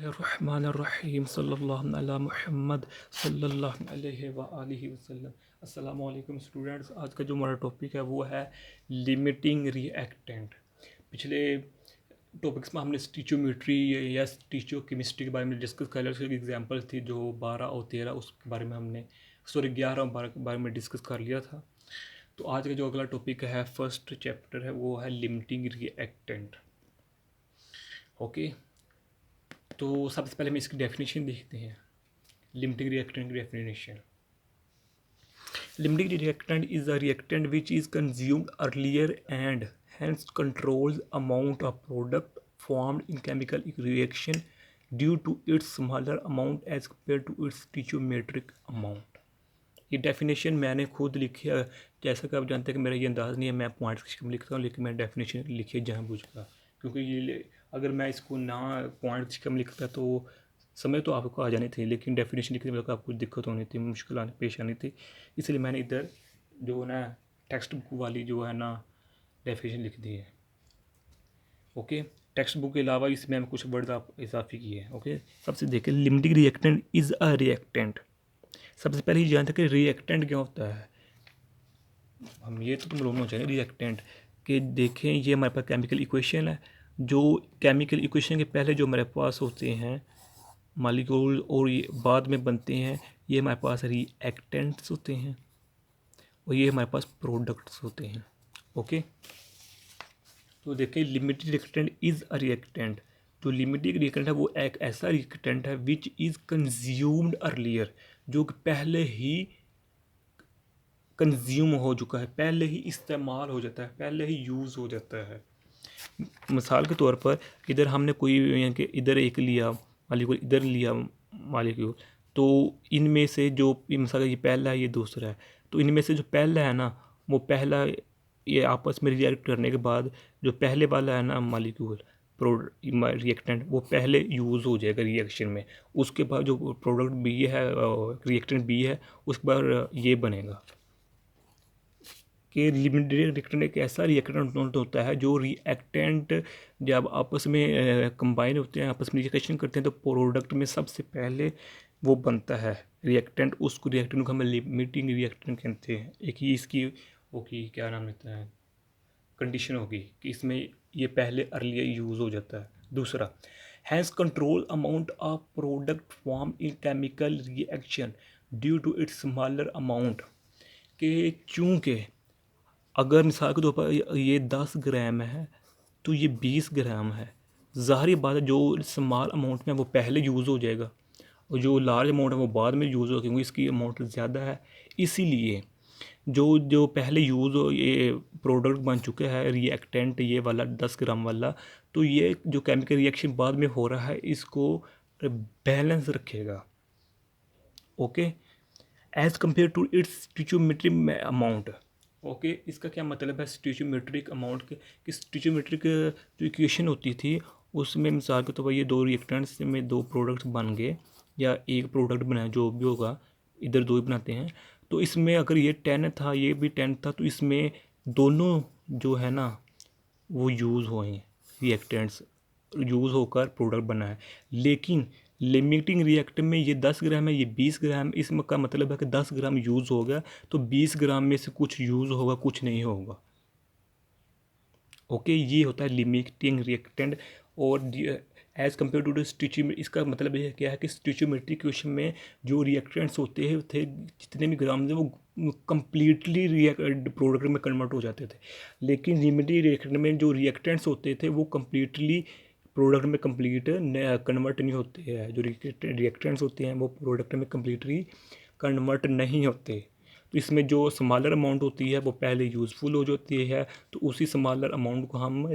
बिस्मिल्लाहिर्रहमानिर्रहीम सल्लल्लाहु अला मुहम्मद सल्लल्लाहु अलैहि व आलिहि वसल्लम। अस्सलामु अलैकुम स्टूडेंट्स, आज का जो हमारा टॉपिक है वो है लिमिटिंग रिएक्टेंट। पिछले टॉपिक्स में हमने स्टीचोमेट्री या स्टीचोकेमिस्ट्री के बारे में डिस्कस कर लिया। उसकी एग्जांपल थी जो 12 और 13, उसके बारे में हमने 11 और 12 के बारे में डिस्कस कर लिया था। तो आज का जो अगला टॉपिक है, फर्स्ट चैप्टर है, वो है लिमिटिंग रिएक्टेंट। ओके, तो सबसे पहले हम इसकी डेफिनेशन देखते हैं। लिमिटिंग रिएक्टेंट की definition: limiting reactant is a reactant which is consumed earlier and hence controls amount of product formed in chemical reaction due to its smaller amount as compared to its stoichiometric amount। ये definition मैंने खुद लिखी है। जैसा कि आप जानते हैं कि मेरा ये अंदाज़ नहीं है, मैं पॉइंट्स लिखता हूँ, लेकिन मैंने डेफिनेशन लिखी है जानबूझकर, क्योंकि ये अगर मैं इसको ना पॉइंट्स कम लिखता तो समय तो आपको आ जानी थी, लेकिन डेफिनेशन लिखने में आपको दिक्कत होनी थी, मुश्किल पेश आनी थी। इसलिए मैंने इधर जो ना टेक्स्ट बुक वाली जो है ना डेफिनेशन लिख दी है। ओके, टेक्स्ट बुक के अलावा इसमें हम कुछ वर्ड आप इजाफी किए हैं। ओके, सबसे देखें, limiting reactant is a reactant. सबसे पहले ये जानते हैं कि रिएक्टेंट क्या होता है। हम ये तो मालूम होना चाहिए रिएक्टेंट के। देखें, ये हमारे पास केमिकल इक्वेशन है। जो केमिकल इक्वेशन के पहले जो हमारे पास होते हैं मॉलिक्यूल और ये बाद में बनते हैं, ये हमारे पास रिएक्टेंट्स होते हैं और ये हमारे पास प्रोडक्ट्स होते हैं। ओके, तो देखिए, limited reactant is a reactant. जो लिमिटेड रिएक्टेंट है वो एक ऐसा रिएक्टेंट है विच इज़ कंज्यूम्ड अर्लियर, जो कि पहले ही कंज्यूम हो चुका है, पहले ही इस्तेमाल हो जाता है, पहले ही यूज़ हो जाता है। मिसाल के तौर पर इधर हमने कोई यानी कि इधर एक लिया मालिक्यूल, इधर लिया मालिक्यूल, तो इनमें से जो मिसाल ये पहला है, ये दूसरा है, तो इनमें से जो पहला है ना, वो पहला ये आपस में रिएक्ट करने के बाद जो पहले वाला है ना मालिक्यूल रिएक्टेंट, वो पहले यूज़ हो जाएगा रिएक्शन में। उसके बाद जो प्रोडक्ट बी है, रिएक्टेंट बी है, उसके बाद ये बनेगा कि लिमिटेड रिएक्टेंट एक ऐसा रिएक्टेंट होता है जो रिएक्टेंट जब आपस में कंबाइन होते हैं, आपस में रिएक्शन करते हैं, तो प्रोडक्ट में सबसे पहले वो बनता है रिएक्टेंट। उसको रिएक्टेंट को हम लिमिटिंग रिएक्टेंट कहते हैं। एक ही इसकी वो की क्या नाम लेता है कंडीशन होगी कि इसमें ये पहले अर्लियर यूज़ हो जाता है। दूसरा, has control amount of product form in chemical reaction due to its smaller amount, के चूँकि अगर मिसाल के तौर पर ये 10 ग्राम है तो ये 20 ग्राम है, ज़ाहिर बात है जो स्मॉल अमाउंट में वो पहले यूज़ हो जाएगा और जो लार्ज अमाउंट है वो बाद में यूज़ होगा, क्योंकि इसकी अमाउंट ज़्यादा है। इसीलिए जो जो पहले यूज़ हो ये प्रोडक्ट बन चुका है रिएक्टेंट ये वाला 10 ग्राम वाला, तो ये जो केमिकल रिएक्शन बाद में हो रहा है इसको बैलेंस रखेगा। Okay, as compare to its stoichiometric amount. Okay, इसका क्या मतलब है स्टिचोमेट्रिक अमाउंट के, कि स्टिचोमेट्रिक जो इक्वेशन होती थी उसमें मिसाल के तौर पर ये दो रिएक्टेंट्स में दो प्रोडक्ट्स बन गए या एक प्रोडक्ट बना, जो भी होगा, इधर दो ही बनाते हैं, तो इसमें अगर ये 10 था ये भी 10 था, तो इसमें दोनों जो है ना वो यूज़ हुए हैं, रिएक्टेंट्स यूज़ होकर प्रोडक्ट बना है। लेकिन लिमिटिंग रिएक्टर में ये 10 ग्राम है, ये 20 ग्राम, इसमें का मतलब है कि 10 ग्राम यूज़ हो गया तो 20 ग्राम में से कुछ यूज़ होगा, कुछ नहीं होगा। ओके, ये होता है लिमिटिंग रिएक्टेंट। और एज़ कम्पेयर टू द स्टिचियोमेट्री, इसका मतलब ये क्या है कि स्टिचियोमेट्री क्वेश्चन में जो रिएक्टेंट्स होते हैं थे जितने भी ग्राम थे वो कम्प्लीटली प्रोडक्ट में कन्वर्ट हो जाते थे। लेकिन लिमिटिंग रिएक्टेंट में जो रिएक्टेंट्स होते थे वो कम्प्लीटली प्रोडक्ट में कंप्लीट कन्वर्ट नहीं होते हैं। जो रिएक्टेंट्स होते हैं वो प्रोडक्ट में कम्प्लीटली कन्वर्ट नहीं होते। तो इसमें जो स्मॉलर अमाउंट होती है वो पहले यूज़फुल हो जाती है, तो उसी स्मॉलर अमाउंट को हम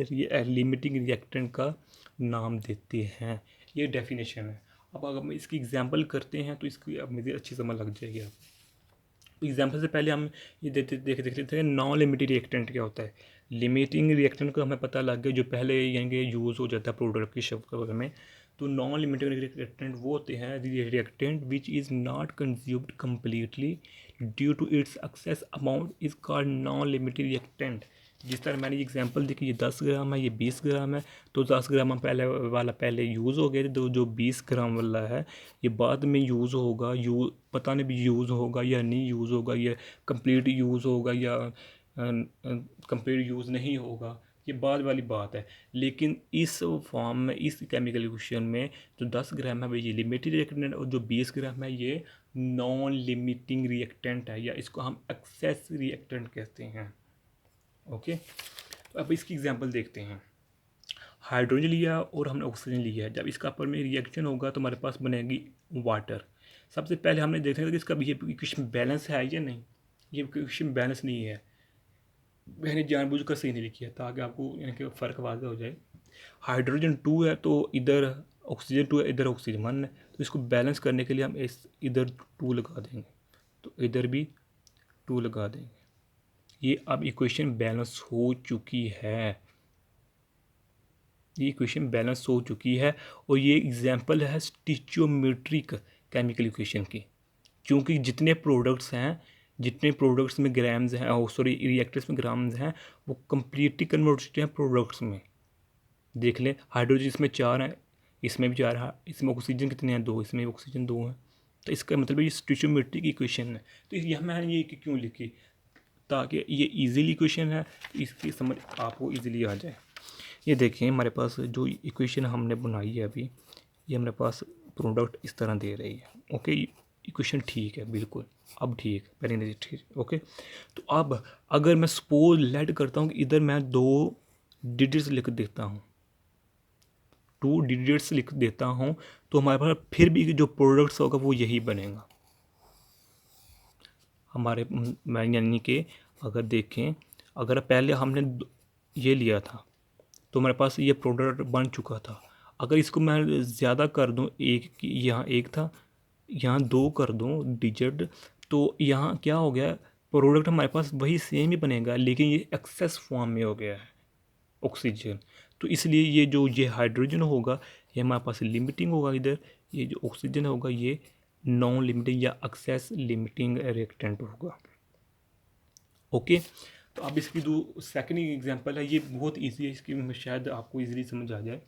लिमिटिंग रिएक्टेंट का नाम देते हैं। ये डेफिनेशन है। अब अगर हम इसकी एग्जांपल करते हैं तो इसकी अब मुझे अच्छी समझ लग जाएगी। आप एग्जांपल से पहले हम ये देख लेते हैं नॉन लिमिटिंग रिएक्टेंट क्या होता है। लिमिटिंग रिएक्टेंट का हमें पता लग गया जो पहले यानी कि यूज़ हो जाता है प्रोडक्ट की शक्ल में। तो नॉन लिमिटिंग रिएक्टेंट वो होते हैं reactant which is not consumed completely due to its excess amount is called non limiting reactant. जिस तरह मैंने ये एग्जांपल दी कि ये 10 ग्राम है, ये 20 ग्राम है, तो 10 ग्राम हम पहले यूज़ हो गए, तो जो 20 ग्राम वाला है ये बाद में यूज़ होगा, पता नहीं भी यूज़ होगा या नहीं यूज़ होगा, या कंप्लीट यूज़ होगा या कंप्लीट यूज़ नहीं होगा, ये बाद वाली बात है। लेकिन इस फॉर्म में, इस केमिकल इक्वेशन में जो 10 ग्राम है वो ये लिमिटेड रिएक्टेंट, और जो 20 ग्राम है ये नॉन लिमिटिंग रिएक्टेंट है, या इसको हम एक्सेस रिएक्टेंट कहते हैं। ओके, तो अब इसकी एग्जांपल देखते हैं। हाइड्रोजन लिया और हमने ऑक्सीजन लिया है, जब इसका आपस में रिएक्शन होगा तो हमारे पास बनेगी वाटर। सबसे पहले हमने देखना है कि इसका ये इक्वेशन बैलेंस है या नहीं। ये इक्वेशन बैलेंस नहीं है, मैंने जानबूझकर सही नहीं लिखी है ताकि आपको यानी कि फ़र्क वाज़ेह हो जाए। हाइड्रोजन 2 है तो इधर ऑक्सीजन 2 है, इधर ऑक्सीजन 1 है, तो इसको बैलेंस करने के लिए हम इधर 2 लगा देंगे, तो इधर भी 2 लगा देंगे। ये अब इक्वेशन बैलेंस हो चुकी है, ये इक्वेशन बैलेंस हो चुकी है। और ये एग्जांपल है स्टिचियोमेट्रिक केमिकल इक्वेशन की, क्योंकि जितने प्रोडक्ट्स में ग्राम्स हैं, सॉरी रिएक्टर्स में ग्राम्स हैं, वो कम्प्लीटली कन्वर्ट होते हैं प्रोडक्ट्स में। देख लें, हाइड्रोजन इसमें 4 हैं, इसमें भी 4 है, इसमें ऑक्सीजन कितने हैं, 2, इसमें ऑक्सीजन 2 हैं, तो इसका मतलब ये स्टिचियोमेट्रिक इक्वेशन है। तो यहाँ मैंने ये क्यों लिखी, ताकि ये इजीली इक्वेशन है, इसकी समझ आपको इजीली आ जाए। ये देखें, हमारे पास जो इक्वेशन हमने बनाई है अभी, ये हमारे पास प्रोडक्ट इस तरह दे रही है। ओके, इक्वेशन ठीक है, बिल्कुल अब ठीक, पहले नहीं ठीक। ओके, तो अब अगर मैं सपोज लेट करता हूँ कि इधर मैं 2 डिजिट्स लिख देता हूँ, 2 डिजिट्स लिख देता हूँ, तो हमारे पास फिर भी जो प्रोडक्ट्स होगा वो यही बनेगा हमारे। यानी कि अगर देखें, अगर पहले हमने ये लिया था तो हमारे पास ये प्रोडक्ट बन चुका था। अगर इसको मैं ज़्यादा कर दूं, यहाँ 1 था, यहाँ 2 कर दूं डिजिट, तो यहाँ क्या हो गया, प्रोडक्ट हमारे पास वही सेम ही बनेगा, लेकिन ये एक्सेस फॉर्म में हो गया है ऑक्सीजन। तो इसलिए ये हाइड्रोजन होगा ये हमारे पास लिमिटिंग होगा इधर, ये जो ऑक्सीजन होगा ये नॉन लिमिटिंग या एक्सेस लिमिटिंग रिएक्टेंट होगा। ओके, तो अब इसकी जो सेकंड एग्जांपल है ये बहुत इजी है, इसकी शायद आपको इजीली समझ आ जाए।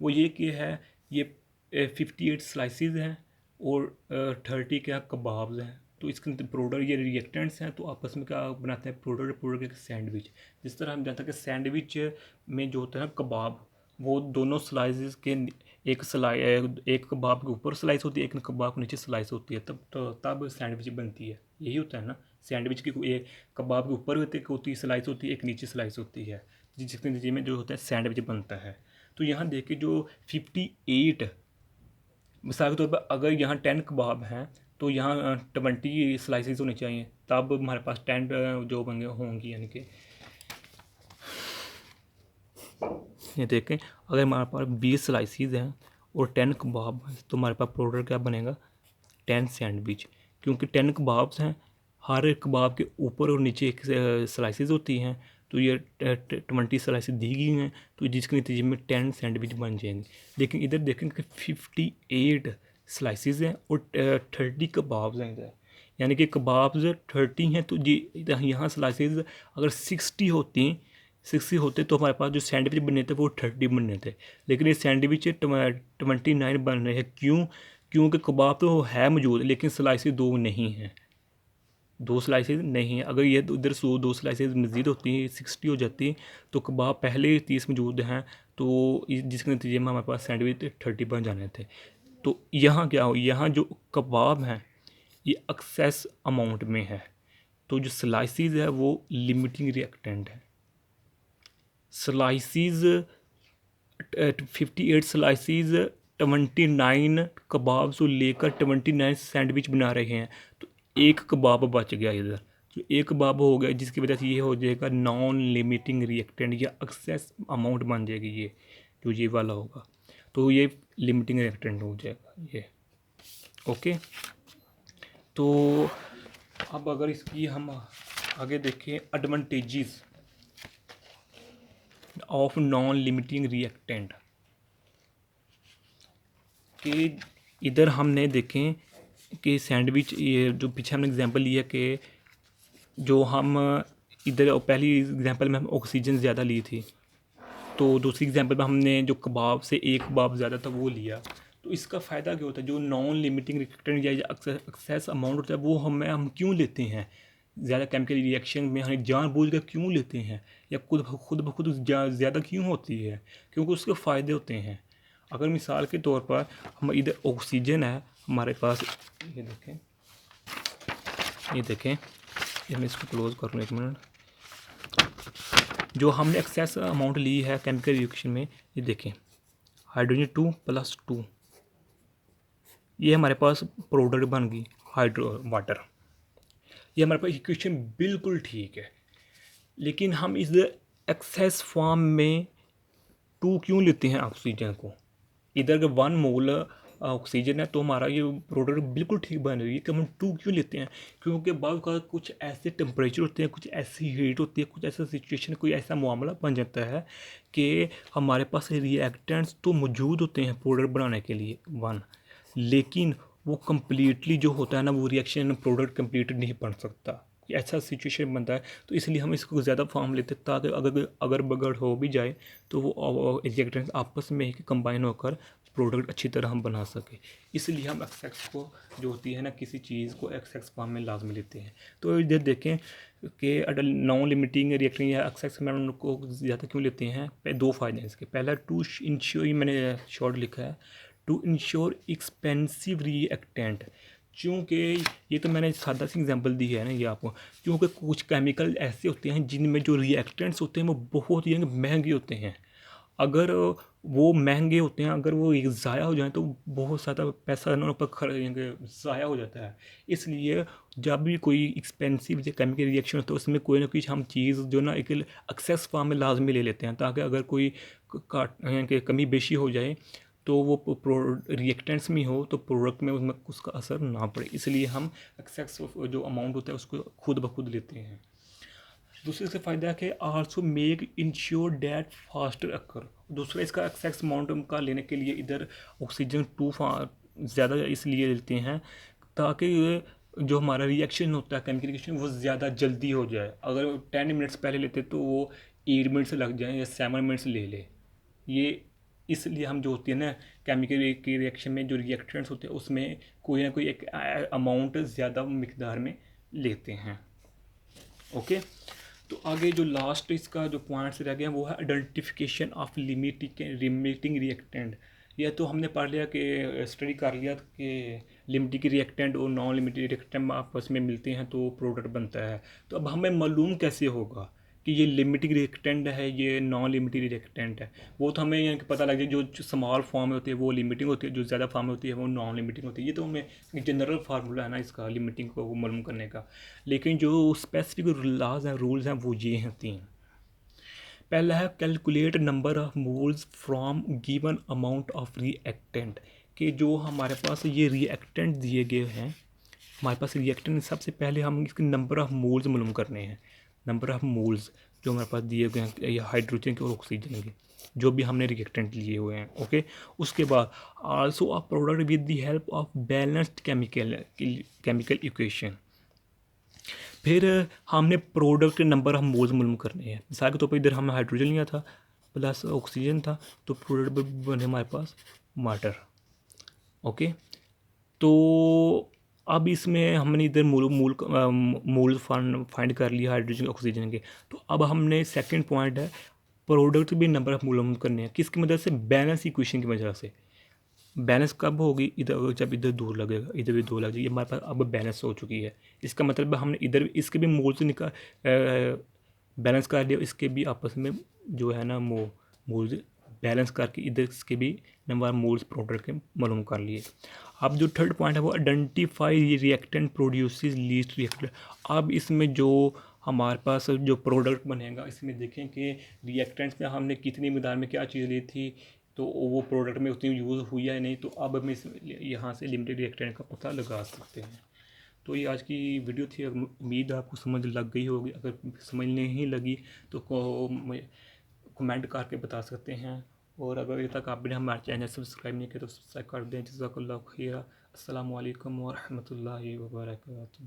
वो ये कि है, ये 58 स्लाइसेस हैं और 30 क्या कबाब्स हैं। तो इसके अंदर प्रोडक्ट, ये रिएक्टेंट्स हैं, तो आपस में क्या बनाते हैं, प्रोडक्ट एक सैंडविच। जिस तरह हम जानते हैं कि सैंडविच में जो होता है ना कबाब, वो दोनों स्लाइसेस के एक कबाब के ऊपर स्लाइस होती है, एक कबाब के नीचे स्लाइस होती है, तब सैंडविच बनती है। यही होता है ना, सैंडविच की एक कबाब के ऊपर होती है स्लाइस होती है, एक नीचे स्लाइस होती है, जिसके नतीजे में जो होता है सैंडविच बनता है। तो यहाँ देखिए जो 58, मिसाल के तौर पर अगर यहाँ 10 कबाब हैं तो यहाँ 20 स्लाइसेस होने चाहिए, तब हमारे पास 10 जो बन होंगी। यानी कि ये देखें, अगर हमारे पास 20 स्लाइसेस हैं और 10 कबाब हैं तो हमारे पास प्रोडक्ट क्या बनेगा, 10 सैंडविच। क्योंकि 10 कबाब्स हैं, हर एक कबाब के ऊपर और नीचे एक स्लाइसेस होती हैं, तो ये 20 स्लाइसेस दी गई हैं, तो जिसके नतीजे में 10 सैंडविच बन जाएंगे। लेकिन इधर देखेंगे कि 58 स्लाइसेस हैं और 30 कबाब्स हैं इधर, यानी कि कबाब्स 30 हैं, तो जी यहाँ स्लाइसेस अगर 60 होते तो हमारे पास जो सैंडविच बनने थे वो 30 बनने थे, लेकिन ये सैंडविच 29 बन रहे हैं। क्यों? क्योंकि कबाब तो है मौजूद, लेकिन स्लाइसेस 2 नहीं हैं, 2 स्लाइसेस नहीं हैं। अगर ये उधर 2 स्लाइसेस मज़ीद होती हैं, 60 हो जाती, तो कबाब पहले 30 मौजूद हैं, तो जिसके नतीजे में हमारे पास सैंडविच 30 बन जाने थे। तो यहाँ क्या हो, यहाँ जो कबाब हैं ये एक्सेस अमाउंट में है, तो जो स्लाइसेस है वो लिमिटिंग रिएक्टेंट है। स्लाइसेस 58 स्लाइसेस 29 कबाब से लेकर 29 सैंडविच बना रहे हैं, तो एक कबाब बच गया इधर, जो एक कबाब हो गया, जिसकी वजह से ये हो जाएगा नॉन लिमिटिंग रिएक्टेंट या एक्सेस अमाउंट बन जाएगी, ये जो ये वाला होगा, तो ये लिमिटिंग रिएक्टेंट हो जाएगा ये। ओके, तो अब अगर इसकी हम आगे देखें advantages of non limiting reactant, कि इधर हमने देखें कि सैंडविच, ये जो पीछे हमने एग्जांपल लिया कि जो हम इधर पहली एग्जांपल में हम ऑक्सीजन ज़्यादा ली थी, तो दूसरी एग्जांपल में हमने जो कबाब से एक कबाब ज़्यादा था वो लिया। तो इसका फ़ायदा क्या होता है, जो नॉन लिमिटिंग रिएक्टेंट या एक्सेस अमाउंट होता है वो हम क्यों लेते हैं, ज़्यादा केमिकल रिएक्शन में हम जानबूझ कर क्यों लेते हैं, या खुद ब खुद ज़्यादा क्यों होती है, क्योंकि उसके फ़ायदे होते हैं। अगर मिसाल के तौर पर हम इधर ऑक्सीजन है हमारे पास, ये देखें, ये मैं इसको क्लोज कर लूँ 1 मिनट। जो हमने एक्सेस अमाउंट ली है केमिकल रिएक्शन में, ये देखें हाइड्रोजन 2+2, ये हमारे पास प्रोडक्ट बन गई वाटर। ये हमारे पास इक्वेशन बिल्कुल ठीक है, लेकिन हम इस एक्सेस फॉर्म में 2 क्यों लेते हैं ऑक्सीजन को। इधर अगर 1 मोल ऑक्सीजन है तो हमारा ये प्रोडक्ट बिल्कुल ठीक बन रही है, कि हम 2 क्यों लेते हैं, क्योंकि बाद का कुछ ऐसे टेम्परेचर होते हैं, कुछ ऐसी हीट होती है, कुछ ऐसा सिचुएशन, कोई ऐसा मामला बन जाता है कि हमारे पास रिएक्टेंट्स तो मौजूद होते हैं प्रोडक्ट बनाने के लिए 1, लेकिन वो कम्प्लीटली जो होता है ना, वो रिएक्शन प्रोडक्ट कम्प्लीट नहीं बन सकता, ऐसा सिचुएशन बनता है। तो इसलिए हम इसको ज़्यादा फॉर्म लेते हैं, ताकि अगर बगड़ हो भी जाए तो वो रिएक्टेंट्स आपस में ही कंबाइन होकर प्रोडक्ट अच्छी तरह हम बना सके। इसलिए हम एक्सेस को जो होती है ना, किसी चीज़ को एक्सेस फॉर्म में लाजमी लेते हैं। तो इधर देखें कि अगर नॉन लिमिटिंग रिएक्शन या एक्सेस में उनको ज़्यादा क्यों लेते हैं, 2 फ़ायदे हैं इसके। पहला, टू इंश्योर, मैंने शॉर्ट लिखा है, टू इंश्योर एक्सपेंसिव रिएक्टेंट, क्योंकि ये तो मैंने सादा सी एग्जांपल दी है ना ये आपको, क्योंकि कुछ केमिकल ऐसे होते हैं जिनमें जो रिएक्टेंट्स होते हैं वो बहुत ही महंगे होते हैं। अगर वो महंगे होते हैं, अगर वो एक ज़ाया हो जाए तो बहुत ज़्यादा पैसा उन पर ज़ाया हो जाता है। इसलिए जब भी कोई एक्सपेंसिव या केमिकल रिएक्शन होता है उसमें कोई ना कोई हम चीज़ जो ना एक एक्सेस फॉर्म में लाजमी ले लेते हैं, ताकि अगर कोई कमी बेशी हो जाए तो वो रिएक्टेंट्स में हो तो प्रोडक्ट में उसमें उसका असर ना पड़े। इसलिए हम एक्सेस जो अमाउंट होता है उसको खुद ब खुद लेते हैं। दूसरे से फ़ायदा है कि also make insure that faster occur. दूसरा इसका एक्सेस अमाउंट का लेने के लिए इधर ऑक्सीजन 2 ज़्यादा इसलिए लेते हैं, ताकि जो हमारा रिएक्शन होता है केमिकल रिएक्शन वो ज़्यादा जल्दी हो जाए। अगर 10 मिनट्स पहले लेते तो वो 8 मिनट्स लग जाए या 7 मिनट्स ले ले। ये इसलिए हम जो होती है ना केमिकल की रिएक्शन में जो रिएक्टेंट्स होते हैं उसमें कोई ना कोई एक अमाउंट ज़्यादा मिकदार में लेते हैं। ओके, तो आगे जो लास्ट इसका जो पॉइंट्स रह गए हैं वो है आइडेंटिफिकेशन ऑफ लिमिटिंग रिएक्टेंट। यह तो हमने पढ़ लिया कि स्टडी कर लिया कि लिमिटिंग रिएक्टेंट और नॉन लिमिटिंग रिएक्टेंट आपस में मिलते हैं तो प्रोडक्ट बनता है। तो अब हमें मालूम कैसे होगा कि ये लिमिटिंग रिएक्टेंट है, ये नॉन लिमिटिंग रिएक्टेंट है। वो तो हमें यहाँ पता लग जाए, जो स्मॉल फॉर्म में होती है वो लिमिटिंग होती है, जो ज़्यादा फॉर्म में होती है वो नॉन लिमिटिंग होती है। ये तो हमें जनरल फार्मूला है ना इसका लिमिटिंग को मालूम करने का। लेकिन जो स्पेसिफिक लॉज हैं, रूल्स हैं, वो ये हैं 3। पहला है calculate number of moles from given amount of reactant, कि जो हमारे पास ये रिएक्टेंट दिए गए हैं, हमारे पास रिएक्टेंट सबसे पहले हम इसके नंबर ऑफ मोल्स मालूम करने हैं। नंबर ऑफ मोल्स जो हमारे पास दिए गए हैं हाइड्रोजन के और ऑक्सीजन के, जो भी हमने रिएक्टेंट लिए हुए हैं। ओके, उसके बाद also a product with the help of balanced chemical equation. फिर हमने प्रोडक्ट के नंबर ऑफ मोल्स मालूम करने हैं। मिसाल के तौर पर इधर हमने हाइड्रोजन लिया था प्लस ऑक्सीजन था, तो प्रोडक्ट बने हमारे पास वाटर। ओके, तो अब इसमें हमने इधर मोल फाइंड कर लिया हाइड्रोजन ऑक्सीजन के। तो अब हमने सेकंड पॉइंट है प्रोडक्ट भी नंबर ऑफ मालूम करने हैं। किसकी मदद से? बैलेंस इक्वेशन की वजह से। बैलेंस कब होगी? इधर जब इधर 2 लगेगा, इधर भी 2 लग जाएगी, हमारे पास अब बैलेंस हो चुकी है। इसका मतलब हमने इधर इसके भी मोल से बैलेंस कर लिया, इसके भी आपस में जो है ना मोल बैलेंस करके इधर इसके भी नंबर मोल्स प्रोडक्ट के मालूम कर लिए। अब जो थर्ड पॉइंट है वो identify reactant produces least reactant. अब इसमें जो हमारे पास जो प्रोडक्ट बनेगा इसमें देखें कि रिएक्टेंट्स में हमने कितनी मिकदार में क्या चीज़ ली थी, तो वो प्रोडक्ट में उतनी यूज़ हुई है नहीं, तो अब हम इस यहाँ से लिमिटेड रिएक्टेंट का पता लगा सकते हैं। तो ये आज की वीडियो थी, उम्मीद है आपको समझ लग गई होगी। अगर समझ नहीं लगी तो कमेंट करके बता सकते हैं, और अगर अभी तक आपने हमारे चैनल सब्सक्राइब नहीं किया तो सब्सक्राइब कर दें। जज़ाकल्लाहु खैरा। अस्सलामु अलैकुम व रहमतुल्लाहि व बरकातुहू।